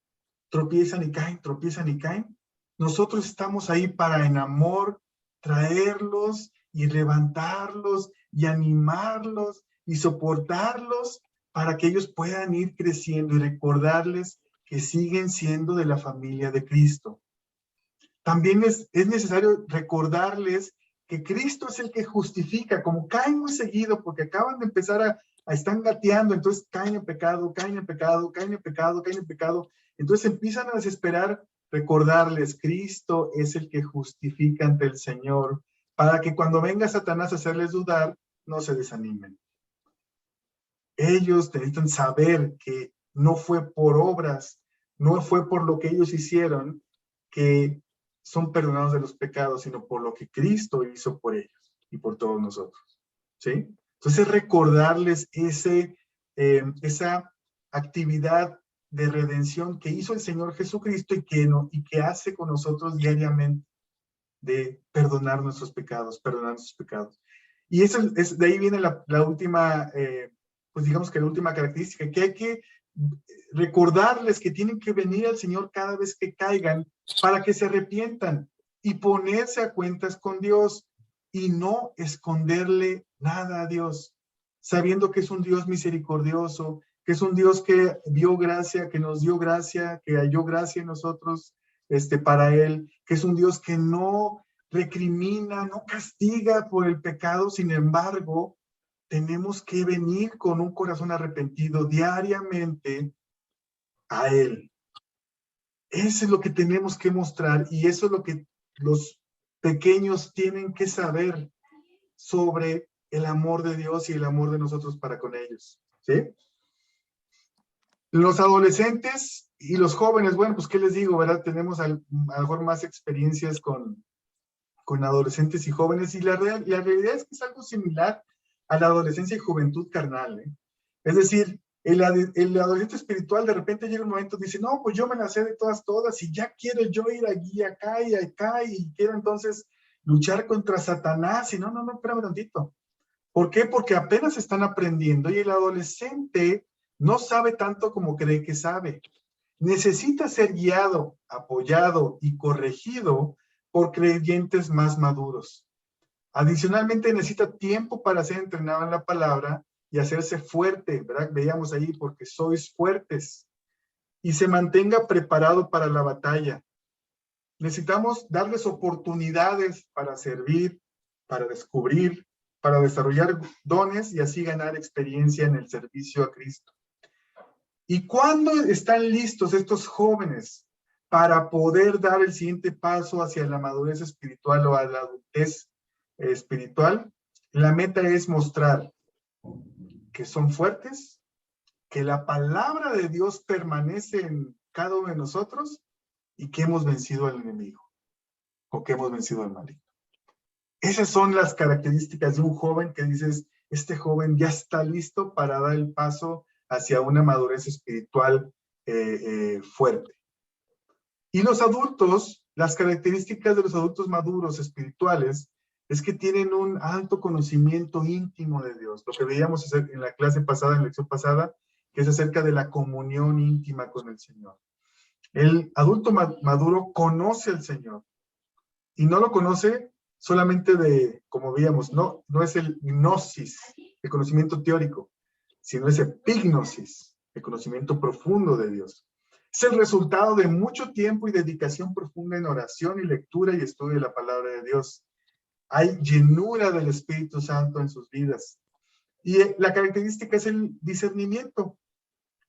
S1: tropiezan y caen, tropiezan y caen, nosotros estamos ahí para en amor traerlos y levantarlos y animarlos y soportarlos para que ellos puedan ir creciendo y recordarles que siguen siendo de la familia de Cristo. También es necesario recordarles que Cristo es el que justifica, como caen muy seguido porque acaban de empezar están gateando, entonces caen en pecado, caen en pecado, caen en pecado, caen en pecado. Entonces empiezan a desesperar, recordarles, Cristo es el que justifica ante el Señor, para que cuando venga Satanás a hacerles dudar, no se desanimen. Ellos necesitan saber que no fue por obras, no fue por lo que ellos hicieron que son perdonados de los pecados, sino por lo que Cristo hizo por ellos y por todos nosotros. ¿Sí? Entonces recordarles esa actividad de redención que hizo el Señor Jesucristo y que hace con nosotros diariamente, de perdonar nuestros pecados, Y de ahí viene la última, pues digamos que la última característica, que hay que recordarles que tienen que venir al Señor cada vez que caigan para que se arrepientan y ponerse a cuentas con Dios y no esconderle nada a Dios, sabiendo que es un Dios misericordioso, que es un Dios que dio gracia, que nos dio gracia, que halló gracia en nosotros para Él, que es un Dios que no recrimina, no castiga por el pecado. Sin embargo, tenemos que venir con un corazón arrepentido diariamente a Él. Eso es lo que tenemos que mostrar y eso es lo que los pequeños tienen que saber sobre el amor de Dios y el amor de nosotros para con ellos. ¿Sí? Los adolescentes y los jóvenes, bueno, pues qué les digo, ¿verdad? Tenemos a lo mejor más experiencias con adolescentes y jóvenes, y la realidad es que es algo similar a la adolescencia y juventud carnal, ¿eh? Es decir, el adolescente espiritual de repente llega un momento y dice, no, pues yo me la sé de todas, y ya quiero yo ir allí, acá y acá, y quiero entonces luchar contra Satanás, y no, espérame tantito. ¿Por qué? Porque apenas están aprendiendo, y el adolescente no sabe tanto como cree que sabe. Necesita ser guiado, apoyado y corregido por creyentes más maduros. Adicionalmente, necesita tiempo para ser entrenado en la palabra y hacerse fuerte, ¿verdad? Veíamos ahí, porque sois fuertes, y se mantenga preparado para la batalla. Necesitamos darles oportunidades para servir, para descubrir, para desarrollar dones y así ganar experiencia en el servicio a Cristo. ¿Y cuándo están listos estos jóvenes para poder dar el siguiente paso hacia la madurez espiritual o a la adultez espiritual? La meta es mostrar que son fuertes, que la palabra de Dios permanece en cada uno de nosotros y que hemos vencido al enemigo o que hemos vencido al maligno. Esas son las características de un joven que dices, este joven ya está listo para dar el paso hacia una madurez espiritual fuerte. Y los adultos, las características de los adultos maduros espirituales es que tienen un alto conocimiento íntimo de Dios. Lo que veíamos en la clase pasada, en la lección pasada, que es acerca de la comunión íntima con el Señor. El adulto maduro conoce al Señor y no lo conoce solamente como veíamos, no es el gnosis, el conocimiento teórico, sino es epignosis, el conocimiento profundo de Dios. Es el resultado de mucho tiempo y dedicación profunda en oración y lectura y estudio de la palabra de Dios. Hay llenura del Espíritu Santo en sus vidas. Y la característica es el discernimiento.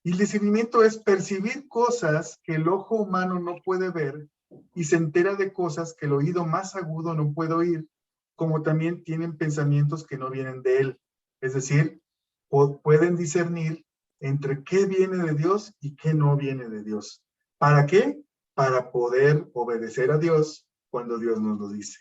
S1: Y el discernimiento es percibir cosas que el ojo humano no puede ver y se entera de cosas que el oído más agudo no puede oír, como también tienen pensamientos que no vienen de él. Es decir, pueden discernir entre qué viene de Dios y qué no viene de Dios. ¿Para qué? Para poder obedecer a Dios cuando Dios nos lo dice.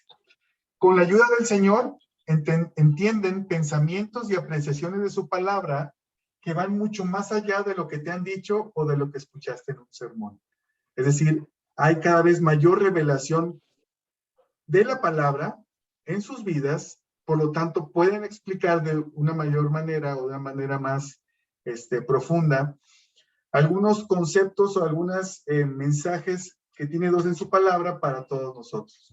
S1: Con la ayuda del Señor, entienden pensamientos y apreciaciones de su palabra que van mucho más allá de lo que te han dicho o de lo que escuchaste en un sermón. Es decir, hay cada vez mayor revelación de la palabra en sus vidas, por lo tanto pueden explicar de una mayor manera o de una manera más profunda algunos conceptos o algunos mensajes que tiene Dios en su palabra para todos nosotros.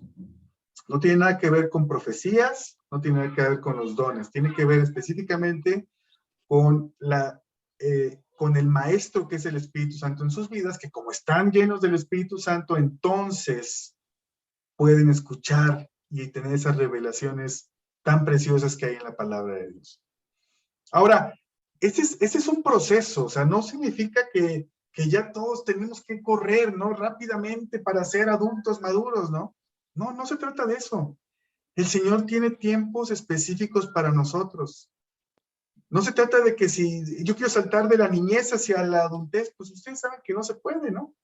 S1: No tiene nada que ver con profecías, no tiene nada que ver con los dones, tiene que ver específicamente con el Maestro que es el Espíritu Santo en sus vidas, que como están llenos del Espíritu Santo, entonces pueden escuchar y tener esas revelaciones tan preciosas que hay en la palabra de Dios. Ahora, ese es un proceso, o sea, no significa que ya todos tenemos que correr, ¿no? Rápidamente para ser adultos maduros, ¿no? No, no se trata de eso. El Señor tiene tiempos específicos para nosotros. No se trata de que si yo quiero saltar de la niñez hacia la adultez, pues ustedes saben que no se puede, ¿no?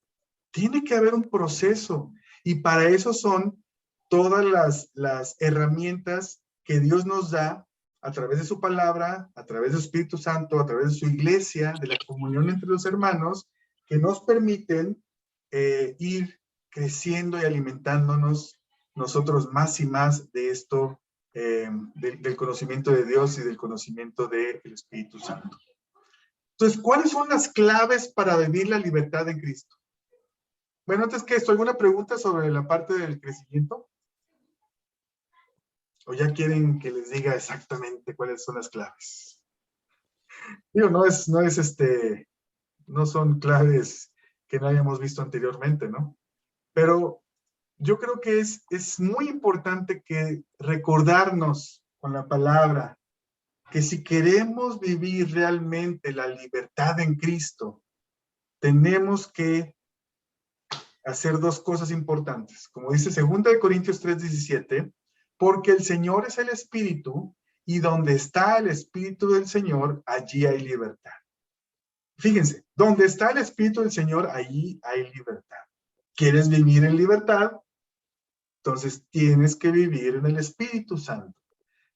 S1: Tiene que haber un proceso. Y para eso son todas las herramientas que Dios nos da a través de su palabra, a través del Espíritu Santo, a través de su iglesia, de la comunión entre los hermanos, que nos permiten ir creciendo y alimentándonos nosotros más y más de esto, del conocimiento de Dios y del conocimiento del Espíritu Santo. Entonces, ¿cuáles son las claves para vivir la libertad en Cristo? Bueno, antes que esto, ¿alguna pregunta sobre la parte del crecimiento? ¿O ya quieren que les diga exactamente cuáles son las claves? Digo, no son claves que no hayamos visto anteriormente, ¿no? Pero yo creo que es muy importante que recordarnos con la palabra que si queremos vivir realmente la libertad en Cristo, tenemos que hacer dos cosas importantes. Como dice 2 Corintios 3:17, porque el Señor es el Espíritu, y donde está el Espíritu del Señor, allí hay libertad. Fíjense, donde está el Espíritu del Señor, allí hay libertad. ¿Quieres vivir en libertad? Entonces tienes que vivir en el Espíritu Santo.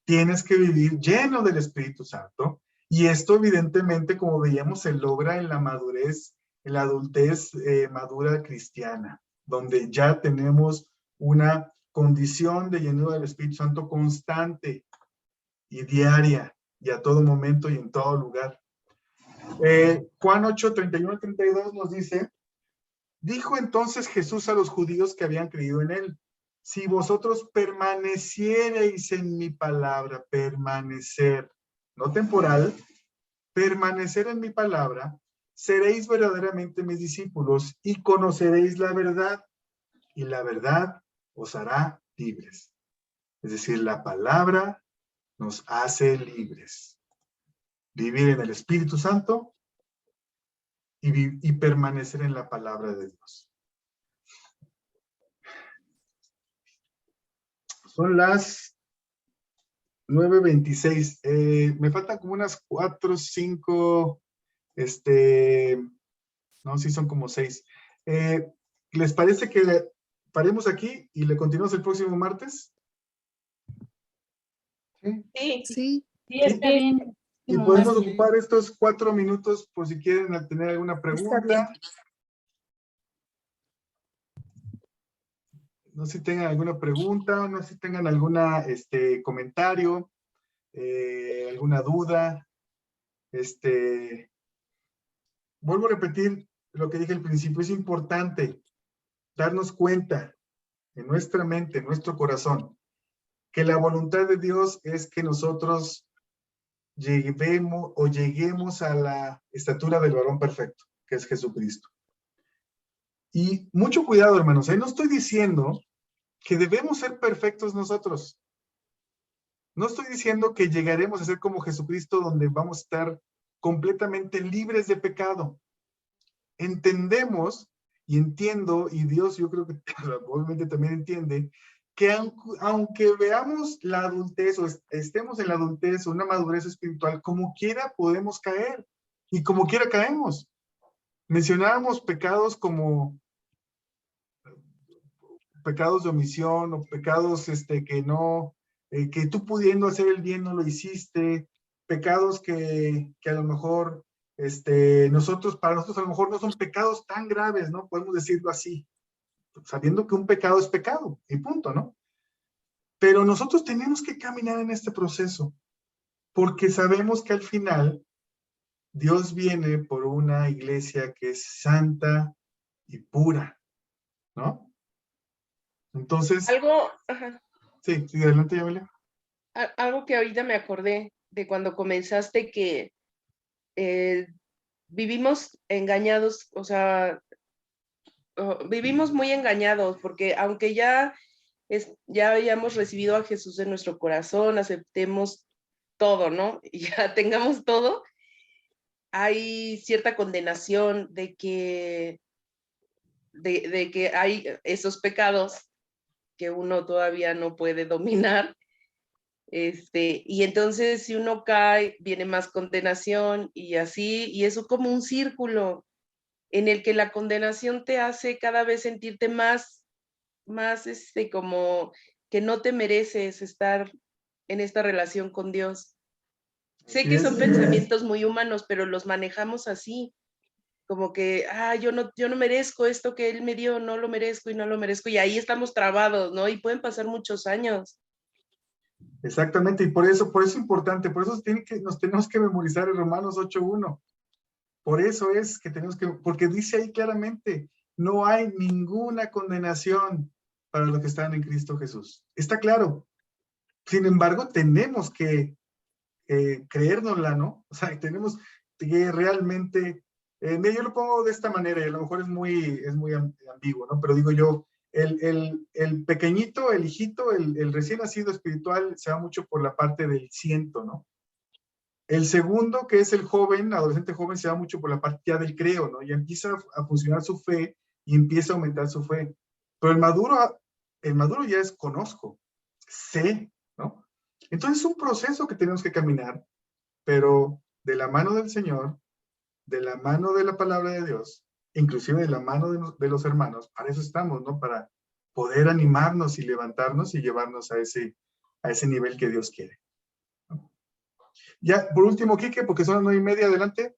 S1: Tienes que vivir lleno del Espíritu Santo. Y esto evidentemente, como veíamos, se logra en la madurez, en la adultez madura cristiana, donde ya tenemos una condición de llenura del Espíritu Santo constante y diaria, y a todo momento y en todo lugar. Juan 8:31-32 nos dice, dijo entonces Jesús a los judíos que habían creído en él, si vosotros permaneciereis en mi palabra, permanecer, no temporal, permanecer en mi palabra, seréis verdaderamente mis discípulos y conoceréis la verdad, y la verdad os hará libres. Es decir, la palabra nos hace libres. Vivir en el Espíritu Santo y permanecer en la palabra de Dios. Son las 9:26. Me faltan como unas 4, 5, no, sí son como 6. ¿Les parece que paremos aquí y le continuamos el próximo martes?
S3: Sí.
S8: Sí,
S4: Sí, está bien.
S1: Y podemos ocupar estos 4 minutos por si quieren tener alguna pregunta. No sé si tengan alguna pregunta, no sé si tengan alguna comentario, alguna duda. Vuelvo a repetir lo que dije al principio, es importante darnos cuenta en nuestra mente, en nuestro corazón, que la voluntad de Dios es que nosotros lleguemos a la estatura del varón perfecto, que es Jesucristo. Y mucho cuidado, hermanos, no estoy diciendo que debemos ser perfectos nosotros. No estoy diciendo que llegaremos a ser como Jesucristo, donde vamos a estar completamente libres de pecado. Entendemos y entiendo, y Dios yo creo que obviamente también entiende, que aunque veamos la adultez o estemos en la adultez o una madurez espiritual, como quiera podemos caer y como quiera caemos. Mencionábamos pecados como pecados de omisión o pecados que tú pudiendo hacer el bien no lo hiciste, pecados que a lo mejor para nosotros a lo mejor no son pecados tan graves, ¿no? Podemos decirlo así, sabiendo que un pecado es pecado, y punto, ¿no? Pero nosotros tenemos que caminar en este proceso, porque sabemos que al final Dios viene por una iglesia que es santa y pura, ¿no? Entonces...
S3: Ajá.
S1: Sí, adelante, Yamila.
S3: Algo que ahorita me acordé de cuando comenzaste que vivimos engañados, o sea, vivimos muy engañados porque aunque ya hayamos recibido a Jesús en nuestro corazón, aceptemos todo, ¿no? Y ya tengamos todo,
S11: hay cierta condenación de que hay esos pecados que uno todavía no puede dominar. Y entonces si uno cae, viene más condenación y así, y eso como un círculo en el que la condenación te hace cada vez sentirte más como que no te mereces estar en esta relación con Dios. Sé que son pensamientos muy humanos, pero los manejamos así, como que, yo no merezco esto que Él me dio, no lo merezco y no lo merezco, y ahí estamos trabados, ¿no? Y pueden pasar muchos años.
S1: Exactamente, y por eso es importante, por eso nos tenemos que memorizar el Romanos 8:1. Por eso es que porque dice ahí claramente, no hay ninguna condenación para los que están en Cristo Jesús. Está claro. Sin embargo, tenemos que creérnosla, ¿no? O sea, tenemos que realmente, yo lo pongo de esta manera, y a lo mejor es muy ambiguo, ¿no? Pero digo yo, el pequeñito, el hijito, el recién nacido espiritual se va mucho por la parte del siento, ¿no? El segundo, que es el joven, adolescente joven, se va mucho por la parte ya del creo, ¿no? Ya empieza a funcionar su fe y empieza a aumentar su fe. Pero el maduro ya es conozco, sé, ¿no? Entonces es un proceso que tenemos que caminar, pero de la mano del Señor, de la mano de la palabra de Dios, inclusive de la mano de los hermanos, para eso estamos, ¿no? Para poder animarnos y levantarnos y llevarnos a ese nivel que Dios quiere. Ya, por último, Quique, porque son las 9:30, adelante.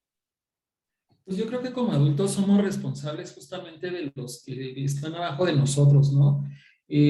S5: Pues yo creo que como adultos somos responsables justamente de los que están abajo de nosotros, ¿no?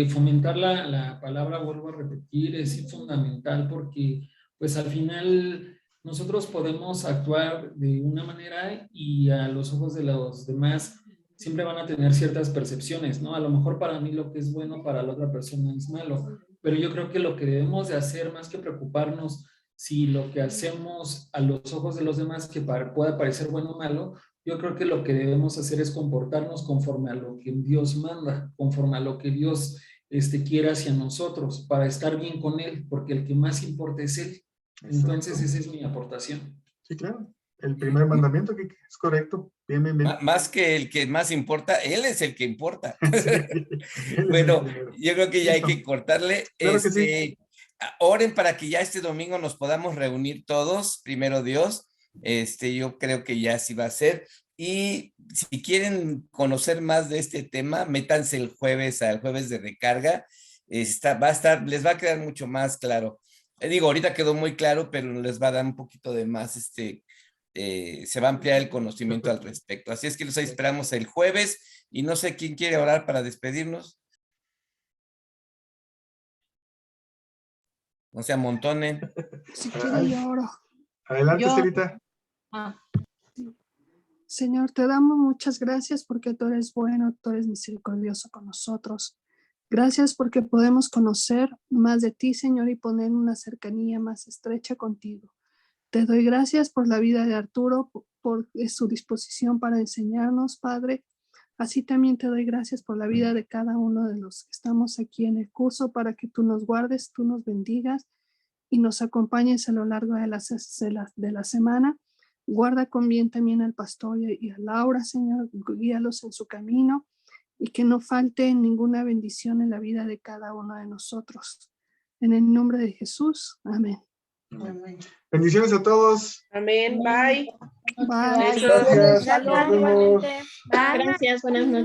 S5: Fomentar la palabra, vuelvo a repetir, es fundamental porque pues al final nosotros podemos actuar de una manera y a los ojos de los demás siempre van a tener ciertas percepciones, ¿no? A lo mejor para mí lo que es bueno, para la otra persona es malo, pero yo creo que lo que debemos de hacer, más que preocuparnos si lo que hacemos a los ojos de los demás que pueda parecer bueno o malo, yo creo que lo que debemos hacer es comportarnos conforme a lo que Dios manda, conforme a lo que Dios quiere hacia nosotros, para estar bien con Él, porque el que más importa es Él. Entonces, esa es mi aportación.
S1: Sí, claro. El primer mandamiento, que es correcto. Bien, bien, bien.
S12: Más que el que más importa, Él es el que importa. Bueno, yo creo que ya hay que cortarle.
S1: Claro que sí.
S12: Oren para que ya este domingo nos podamos reunir todos, primero Dios. Yo creo que ya así va a ser. Y si quieren conocer más de este tema, métanse el jueves al jueves de recarga. Les va a quedar mucho más claro. Digo, ahorita quedó muy claro, pero les va a dar un poquito de más, se va a ampliar el conocimiento al respecto. Así es que los esperamos el jueves y no sé quién quiere orar para despedirnos. No se amontonen.
S8: Si quiere yo oro.
S1: Adelante, Estelita.
S8: Señor, te damos muchas gracias porque tú eres bueno, tú eres misericordioso con nosotros. Gracias porque podemos conocer más de ti, Señor, y poner una cercanía más estrecha contigo. Te doy gracias por la vida de Arturo, por su disposición para enseñarnos, Padre. Así también te doy gracias por la vida de cada uno de los que estamos aquí en el curso, para que tú nos guardes, tú nos bendigas y nos acompañes a lo largo de la semana. Guarda con bien también al pastor y a Laura, Señor, guíalos en su camino y que no falte ninguna bendición en la vida de cada uno de nosotros. En el nombre de Jesús, amén.
S1: Amén. Bendiciones a todos.
S11: Amén. Bye.
S8: Bye.
S1: Gracias.
S9: Gracias, buenas noches.